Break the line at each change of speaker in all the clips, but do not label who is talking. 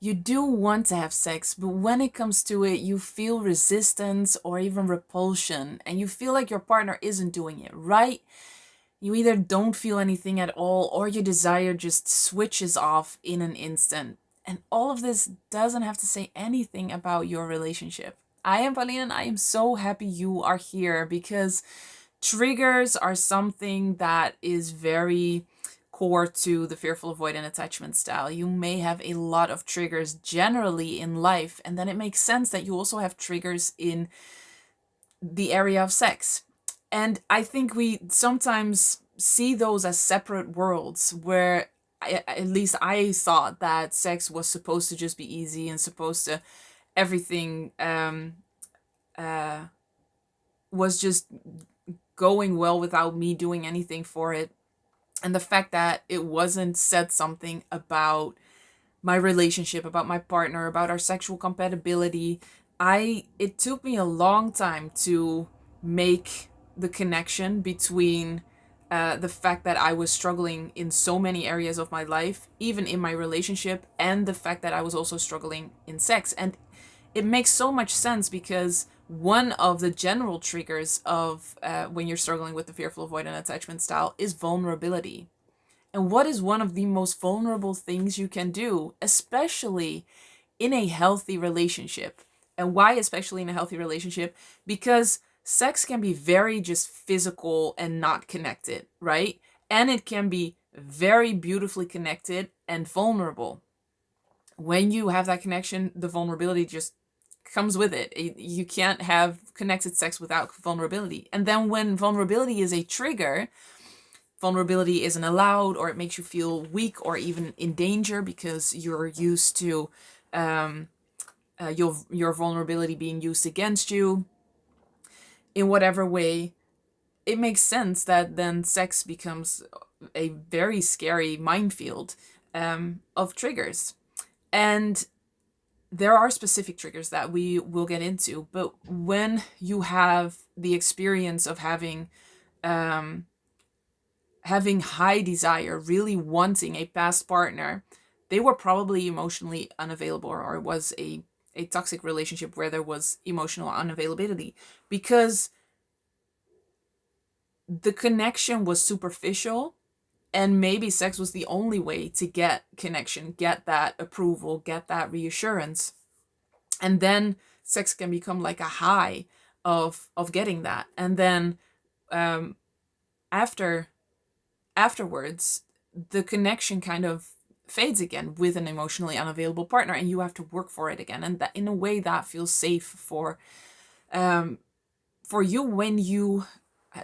You do want to have sex, but when it comes to it, you feel resistance or even repulsion, and you feel like your partner isn't doing it right. You either don't feel anything at all, or your desire just switches off in an instant. And all of this doesn't have to say anything about your relationship. I am Pauline, and I am so happy you are here because triggers are something that is very core to the fearful avoidant attachment style. You may have a lot of triggers generally in life, and then it makes sense that you also have triggers in the area of sex. And I think we sometimes see those as separate worlds where at least I thought that sex was supposed to just be easy and supposed to everything uh, was just going well without me doing anything for it. And the fact that it wasn't said something about my relationship, about my partner, about our sexual compatibility, it took me a long time to make the connection between the fact that I was struggling in so many areas of my life, even in my relationship, and the fact that I was also struggling in sex. And it makes so much sense because one of the general triggers of when you're struggling with the fearful avoidant attachment style is vulnerability. And what is one of the most vulnerable things you can do, especially in a healthy relationship? And why, especially in a healthy relationship? Because sex can be very just physical and not connected, right? And it can be very beautifully connected and vulnerable. When you have that connection, the vulnerability just comes with it. You can't have connected sex without vulnerability. And then when vulnerability is a trigger, vulnerability isn't allowed, or it makes you feel weak or even in danger because you're used to your vulnerability being used against you in whatever way. It makes sense that then sex becomes a very scary minefield of triggers. And there are specific triggers that we will get into, but when you have the experience of having high desire, really wanting a past partner, they were probably emotionally unavailable, or it was a toxic relationship where there was emotional unavailability because the connection was superficial, and maybe sex was the only way to get connection, get that approval, get that reassurance. And then sex can become like a high of getting that. And then um after afterwards, the connection kind of fades again with an emotionally unavailable partner, and you have to work for it again. And that, in a way, that feels safe um, for you when you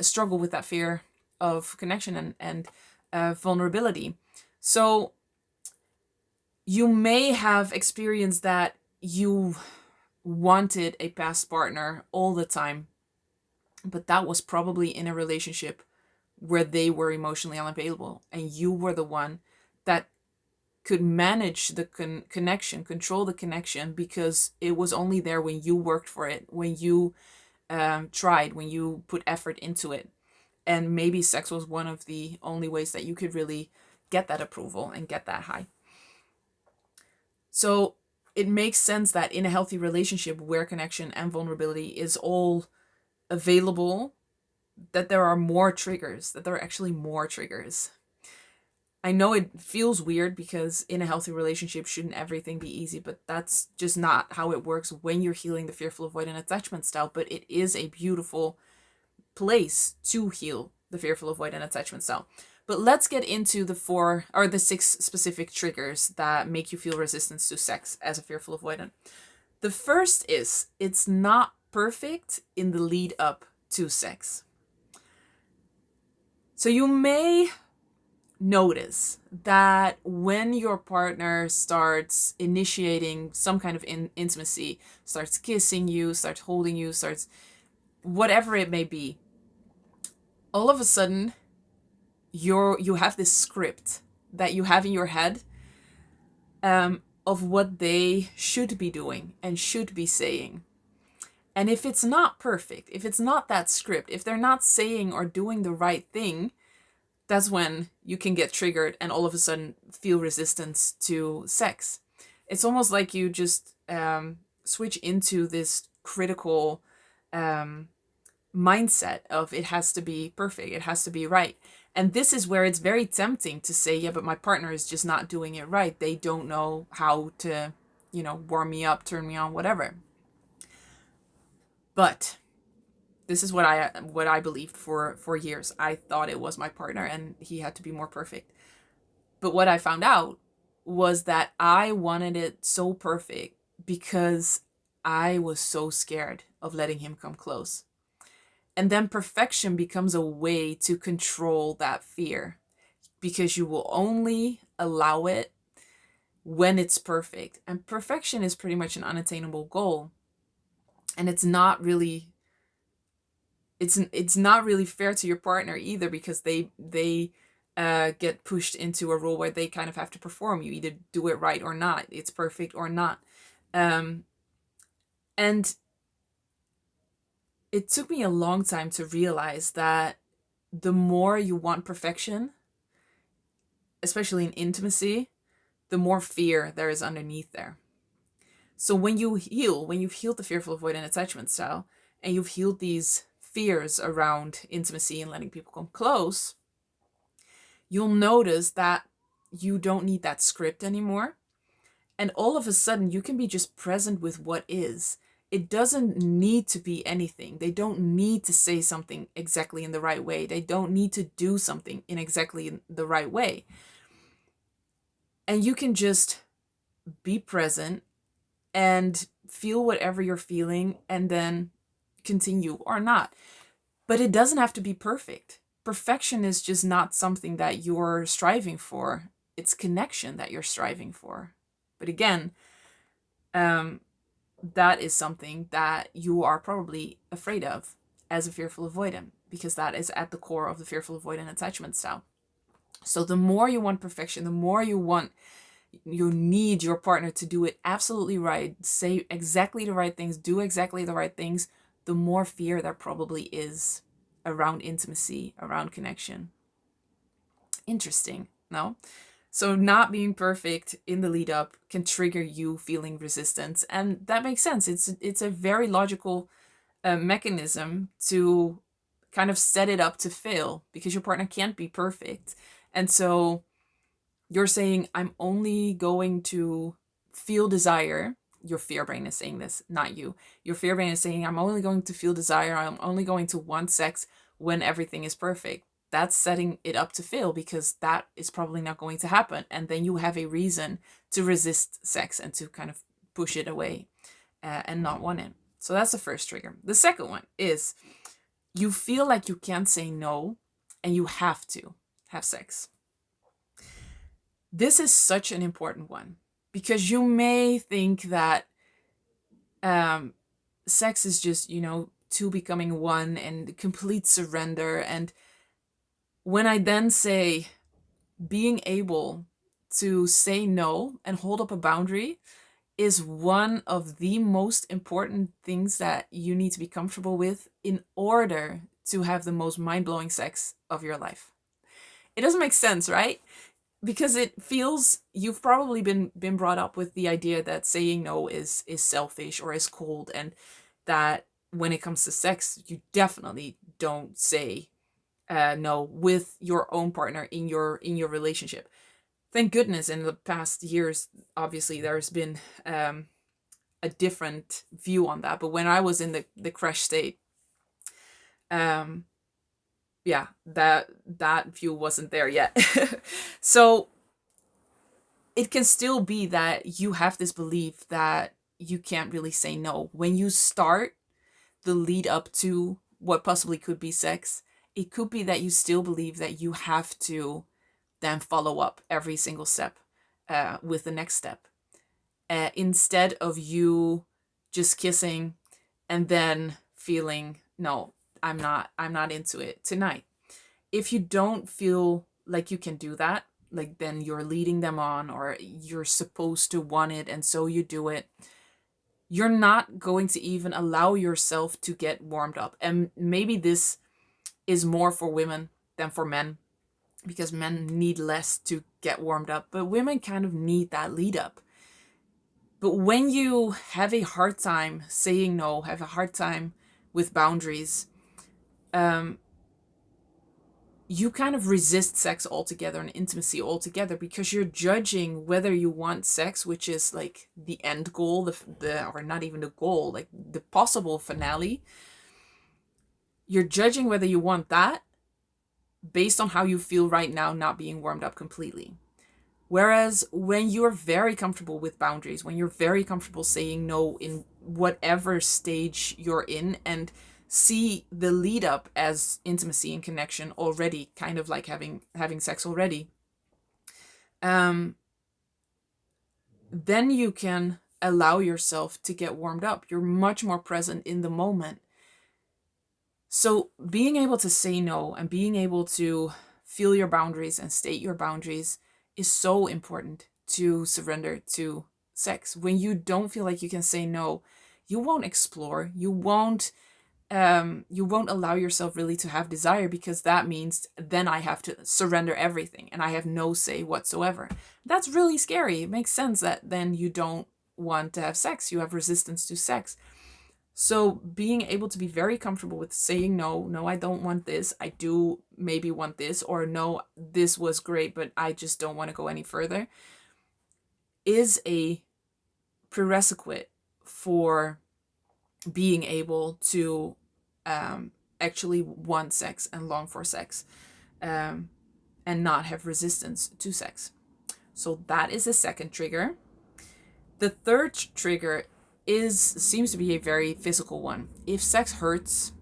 struggle with that fear of connection and vulnerability. So you may have experienced that you wanted a past partner all the time, but that was probably in a relationship where they were emotionally unavailable, and you were the one that could manage the connection, control the connection, because it was only there when you worked for it, when you tried, when you put effort into it. And maybe sex was one of the only ways that you could really get that approval and get that high. So it makes sense that in a healthy relationship where connection and vulnerability is all available, that there are more triggers, that there are actually more triggers. I know it feels weird because in a healthy relationship, shouldn't everything be easy? But that's just not how it works when you're healing the fearful avoidant attachment style. But it is a beautiful place to heal the fearful avoidant attachment style. But let's get into the four or the six specific triggers that make you feel resistance to sex as a fearful avoidant. The first is it's not perfect in the lead up to sex. So you may notice that when your partner starts initiating some kind of intimacy, starts kissing you, starts holding you, starts whatever it may be, all of a sudden you have this script that you have in your head of what they should be doing and should be saying. And if it's not perfect, if it's not that script, if they're not saying or doing the right thing, that's when you can get triggered and all of a sudden feel resistance to sex. It's almost like you just switch into this critical um, mindset of it has to be perfect, it has to be right. And this is where it's very tempting to say, yeah, but my partner is just not doing it right. They don't know how to, warm me up, turn me on, whatever. But this is what I believed for years. I thought it was my partner and he had to be more perfect. But what I found out was that I wanted it so perfect because I was so scared of letting him come close. And then perfection becomes a way to control that fear because you will only allow it when it's perfect. And perfection is pretty much an unattainable goal. And it's not really fair to your partner either, because they get pushed into a role where they kind of have to perform. You either do it right or not. It's perfect or not. Um, and it took me a long time to realize that the more you want perfection, especially in intimacy, the more fear there is underneath there. So when you've healed the fearful avoidant attachment style, and you've healed these fears around intimacy and letting people come close, you'll notice that you don't need that script anymore. And all of a sudden, you can be just present with what is. It doesn't need to be anything. They don't need to say something exactly in the right way. They don't need to do something in exactly the right way. And you can just be present and feel whatever you're feeling and then continue or not. But it doesn't have to be perfect. Perfection is just not something that you're striving for. It's connection that you're striving for. But again, um, that is something that you are probably afraid of as a fearful avoidant, because that is at the core of the fearful avoidant attachment style. So the more you want perfection, the more you need your partner to do it absolutely right, say exactly the right things, do exactly the right things, the more fear there probably is around intimacy, around connection. Interesting, no? So not being perfect in the lead up can trigger you feeling resistance, and that makes sense. It's a very logical mechanism to kind of set it up to fail, because your partner can't be perfect. And so you're saying, I'm only going to feel desire. Your fear brain is saying this, not you. Your fear brain is saying, I'm only going to feel desire. I'm only going to want sex when everything is perfect. That's setting it up to fail, because that is probably not going to happen. And then you have a reason to resist sex and to kind of push it away and not want it. So that's the first trigger. The second one is you feel like you can't say no and you have to have sex. This is such an important one, because you may think that sex is just, two becoming one and complete surrender. And when I then say being able to say no and hold up a boundary is one of the most important things that you need to be comfortable with in order to have the most mind-blowing sex of your life. It doesn't make sense, right? Because it feels, you've probably been brought up with the idea that saying no is selfish or is cold, and that when it comes to sex, you definitely don't say no with your own partner in your relationship. Thank goodness in the past years, obviously there's been a different view on that. But when I was in the crash state, um, yeah, that view wasn't there yet. So it can still be that you have this belief that you can't really say no. When you start the lead up to what possibly could be sex, it could be that you still believe that you have to then follow up every single step with the next step. Instead of you just kissing and then feeling, no, I'm not into it tonight. If you don't feel like you can do that, like then you're leading them on, or you're supposed to want it and so you do it, you're not going to even allow yourself to get warmed up. And maybe this is more for women than for men, because men need less to get warmed up, but women kind of need that lead up. But when you have a hard time saying no, have a hard time with boundaries, um, you kind of resist sex altogether and intimacy altogether because you're judging whether you want sex, which is like the end goal, the or not even the goal, like the possible finale. You're judging whether you want that based on how you feel right now, not being warmed up completely. Whereas when you're very comfortable with boundaries, when you're very comfortable saying no in whatever stage you're in, and see the lead up as intimacy and connection already, kind of like having sex already, um, then you can allow yourself to get warmed up. You're much more present in the moment. So being able to say no and being able to feel your boundaries and state your boundaries is so important to surrender to sex. When you don't feel like you can say no, you won't explore. You won't allow yourself really to have desire, because that means then I have to surrender everything and I have no say whatsoever. That's really scary. It makes sense that then you don't want to have sex. You have resistance to sex. So being able to be very comfortable with saying no, no, I don't want this. I do maybe want this, or no, this was great, but I just don't want to go any further, is a prerequisite for being able to actually want sex and long for sex, um, and not have resistance to sex. So that is the second trigger. The third trigger seems to be a very physical one. If sex hurts,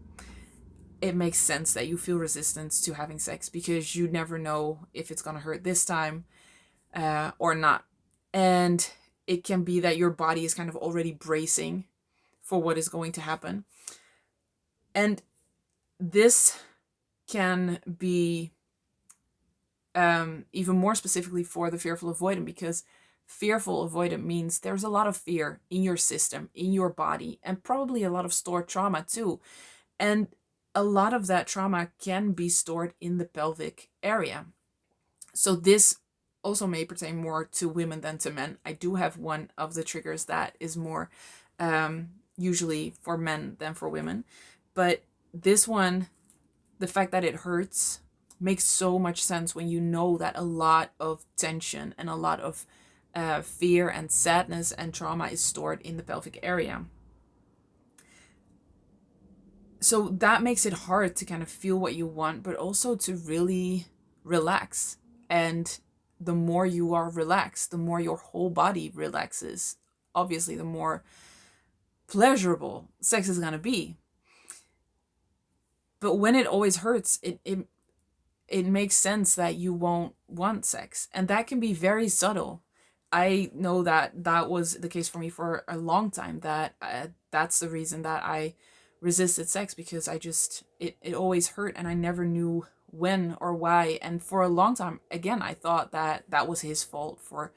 it makes sense that you feel resistance to having sex, because you never know if it's going to hurt this time or not. And it can be that your body is kind of already bracing for what is going to happen. And this can be even more specifically for the fearful avoidant, because fearful avoidant means there's a lot of fear in your system, in your body, and probably a lot of stored trauma too. And a lot of that trauma can be stored in the pelvic area. So this also may pertain more to women than to men. I do have one of the triggers that is more usually for men than for women. But this one, the fact that it hurts, makes so much sense when you know that a lot of tension and a lot of fear and sadness and trauma is stored in the pelvic area. So that makes it hard to kind of feel what you want, but also to really relax. And the more you are relaxed, the more your whole body relaxes. Obviously, the more pleasurable sex is going to be. But when it always hurts, it makes sense that you won't want sex. And that can be very subtle. I know that that was the case for me for a long time, that that's the reason that I resisted sex, because it always hurt and I never knew when or why. And for a long time, again, I thought that that was his fault for,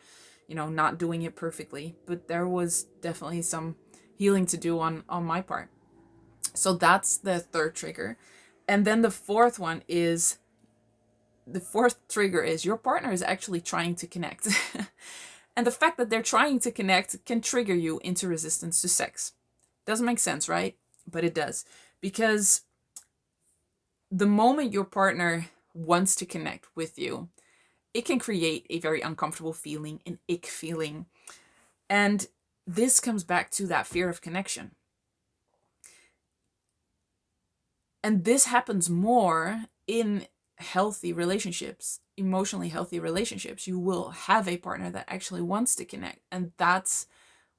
not doing it perfectly. But there was definitely some healing to do on my part. So that's the third trigger. And then the fourth trigger is your partner is actually trying to connect. And the fact that they're trying to connect can trigger you into resistance to sex. Doesn't make sense, right? But it does. Because the moment your partner wants to connect with you, it can create a very uncomfortable feeling, an ick feeling. And this comes back to that fear of connection. And this happens more in healthy relationships, emotionally healthy relationships. You will have a partner that actually wants to connect. And that's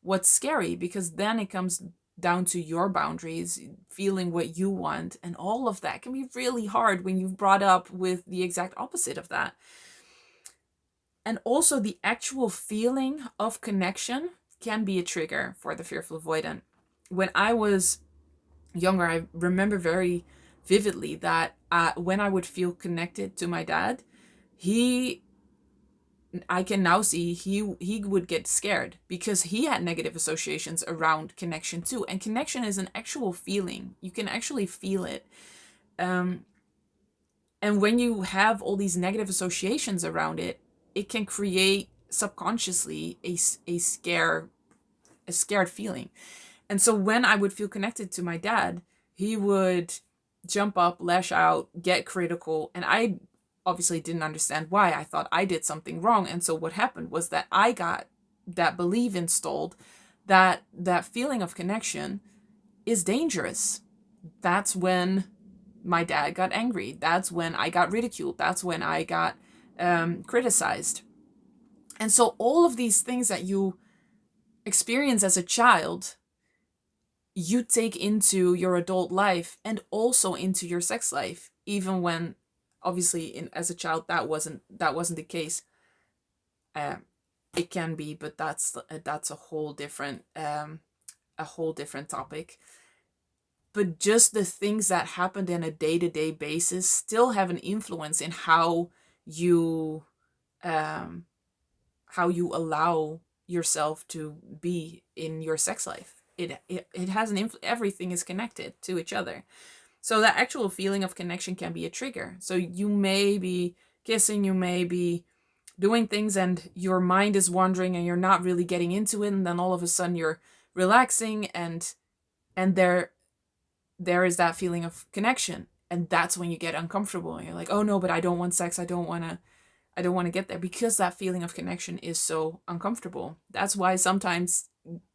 what's scary, because then it comes down to your boundaries, feeling what you want. And all of that can be really hard when you've brought up with the exact opposite of that. And also the actual feeling of connection can be a trigger for the fearful avoidant. When I was younger, I remember very vividly that when I would feel connected to my dad, I can now see he would get scared, because he had negative associations around connection too. And connection is an actual feeling. You can actually feel it. And when you have all these negative associations around it, it can create subconsciously a scare a scared feeling. And so when I would feel connected to my dad, he would jump up, lash out, get critical. And I obviously didn't understand why. I thought I did something wrong. And so what happened was that I got that belief installed that that feeling of connection is dangerous. That's when my dad got angry. That's when I got ridiculed. That's when I got criticized. And so all of these things that you experience as a child, you take into your adult life and also into your sex life, even when obviously as a child that wasn't the case. uh, it can be, but that's a whole different topic. But just the things that happened in a day-to-day basis still have an influence in you um how you allow yourself to be in your sex life. It has everything is connected to each other. So that actual feeling of connection can be a trigger. So you may be kissing, you may be doing things, and your mind is wandering and you're not really getting into it, and then all of a sudden you're relaxing, and there is that feeling of connection, and that's when you get uncomfortable and you're like, oh no, but I don't want sex, I don't want to get there, because that feeling of connection is so uncomfortable. That's why sometimes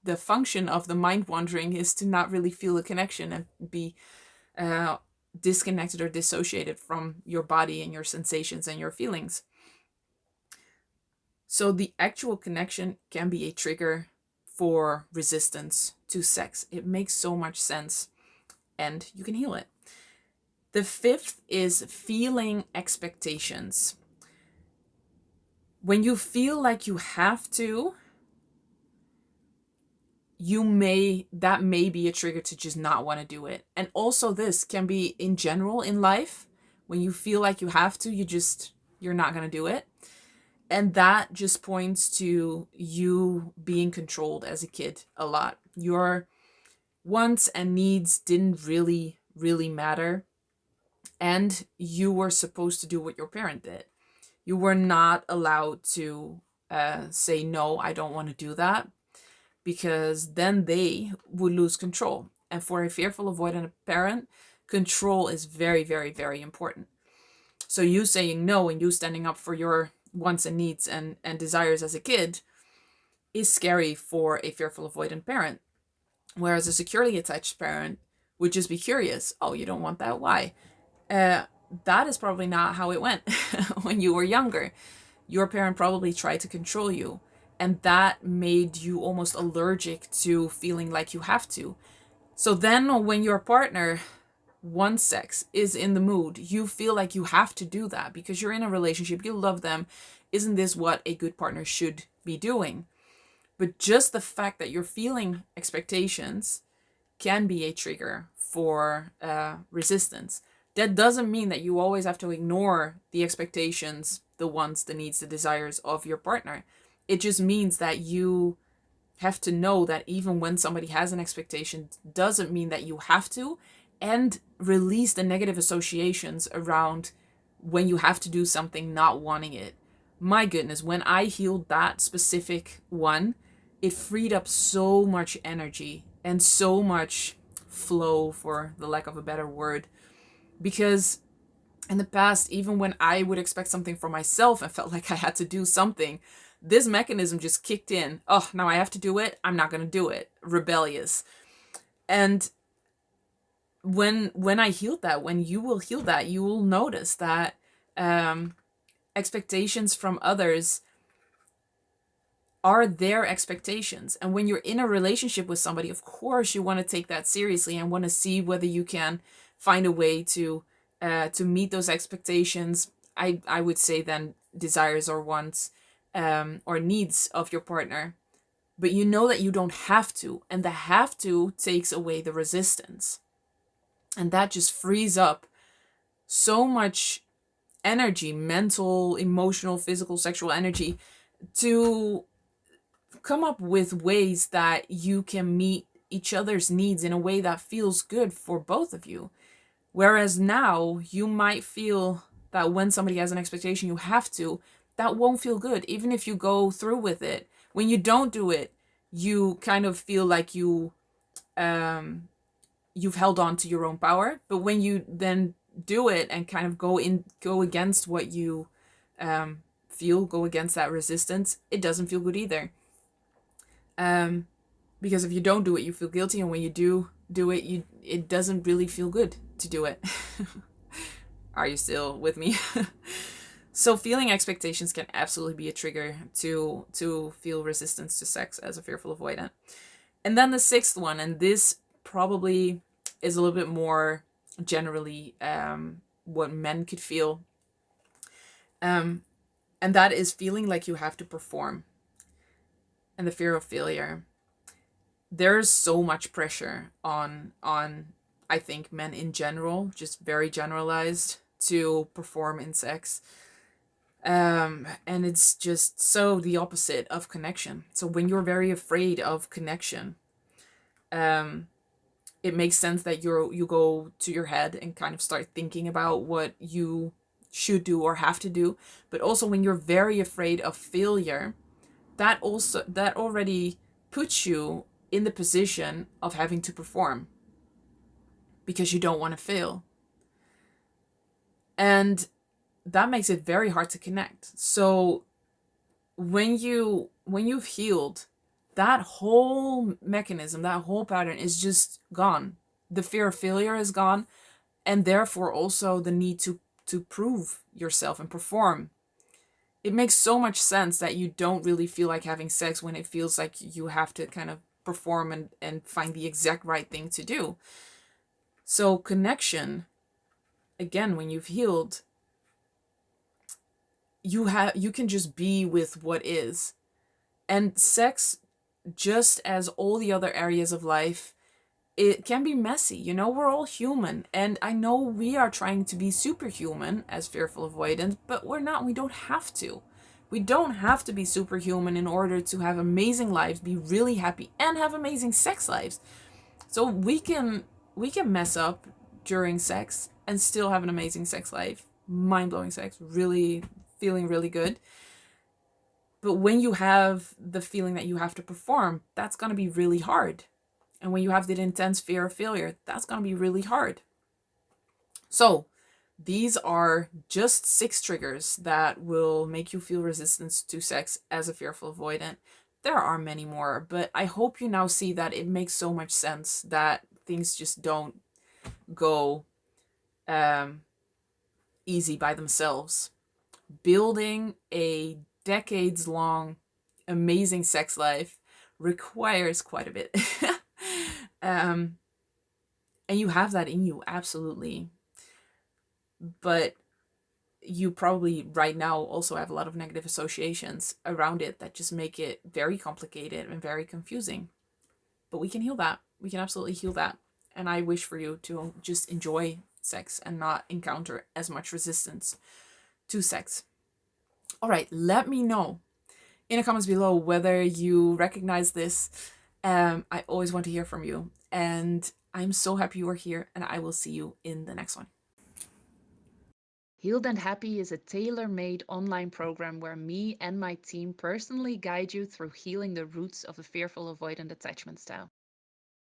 the function of the mind wandering is to not really feel a connection and be uh, disconnected or dissociated from your body and your sensations and your feelings. So the actual connection can be a trigger for resistance to sex. It makes so much sense, and you can heal it. The fifth is feeling expectations. When you feel like you have to, that may be a trigger to just not want to do it. And also this can be in general in life. When you feel like you have to, you're not going to do it. And that just points to you being controlled as a kid a lot. Your wants and needs didn't really, really matter. And you were supposed to do what your parent did. You were not allowed to say, no, I don't want to do that, because then they would lose control. And for a fearful avoidant parent, control is very, very, very important. So you saying no and you standing up for your wants and needs and desires as a kid is scary for a fearful avoidant parent. Whereas a securely attached parent would just be curious. Oh, you don't want that? Why? That is probably not how it went when you were younger. Your parent probably tried to control you, and that made you almost allergic to feeling like you have to. So then when your partner, one sex, is in the mood, you feel like you have to do that because you're in a relationship, you love them. Isn't this what a good partner should be doing? But just the fact that you're feeling expectations can be a trigger for resistance. That doesn't mean that you always have to ignore the expectations, the wants, the needs, the desires of your partner. It just means that you have to know that even when somebody has an expectation, doesn't mean that you have to, and release the negative associations around when you have to do something not wanting it. My goodness, when I healed that specific one, it freed up so much energy and so much flow, for the lack of a better word. Because in the past, even when I would expect something for myself and felt like I had to do something, this mechanism just kicked in. Oh, now I have to do it. I'm not going to do it. Rebellious. And when I healed that, when you will heal that, you will notice that expectations from others are their expectations. And when you're in a relationship with somebody, of course you want to take that seriously and want to see whether you can find a way to meet those expectations. I would say then desires or wants or needs of your partner. But you know that you don't have to, and the have to takes away the resistance. And that just frees up so much energy, mental, emotional, physical, sexual energy, to come up with ways that you can meet each other's needs in a way that feels good for both of you. Whereas now you might feel that when somebody has an expectation you have to, that won't feel good, even if you go through with it. When you don't do it, you kind of feel like you've held on to your own power. But when you then do it and kind of go against what you feel, go against that resistance, it doesn't feel good either. Because if you don't do it, you feel guilty, and when you do it, it doesn't really feel good to do it. Are you still with me? So feeling expectations can absolutely be a trigger to feel resistance to sex as a fearful avoidant. And then the sixth one, and this probably is a little bit more generally what men could feel, and that is feeling like you have to perform, and the fear of failure. There's so much pressure on I think men in general, just very generalized, to perform in sex. And it's just so the opposite of connection. So when you're very afraid of connection, it makes sense that you go to your head and kind of start thinking about what you should do or have to do. But also when you're very afraid of failure, that already puts you in the position of having to perform because you don't want to fail. And that makes it very hard to connect. So when you've healed, that whole mechanism, that whole pattern is just gone. The fear of failure is gone, and therefore also the need to prove yourself and perform. It makes so much sense that you don't really feel like having sex when it feels like you have to kind of perform and find the exact right thing to do. So connection, again, when you've healed, you can just be with what is. And sex, just as all the other areas of life, it can be messy. You know, we're all human. And I know we are trying to be superhuman as fearful avoidants, but we're not. We don't have to. We don't have to be superhuman in order to have amazing lives, be really happy, and have amazing sex lives. So we can mess up during sex and still have an amazing sex life, mind-blowing sex, really feeling really good. But when you have the feeling that you have to perform, that's going to be really hard. And when you have the intense fear of failure, that's going to be really hard. So, these are just 6 triggers that will make you feel resistance to sex as a fearful avoidant. There are many more, but I hope you now see that it makes so much sense that things just don't go easy by themselves. Building a decades long amazing sex life requires quite a bit. um, and you have that in you, absolutely. But you probably right now also have a lot of negative associations around it that just make it very complicated and very confusing. But we can heal that. We can absolutely heal that. And I wish for you to just enjoy sex and not encounter as much resistance to sex. All right, let me know in the comments below whether you recognize this. I always want to hear from you. And I'm so happy you are here, and I will see you in the next one. Healed and Happy is a tailor-made online program where me and my team personally guide you through healing the roots of the fearful avoidant attachment style.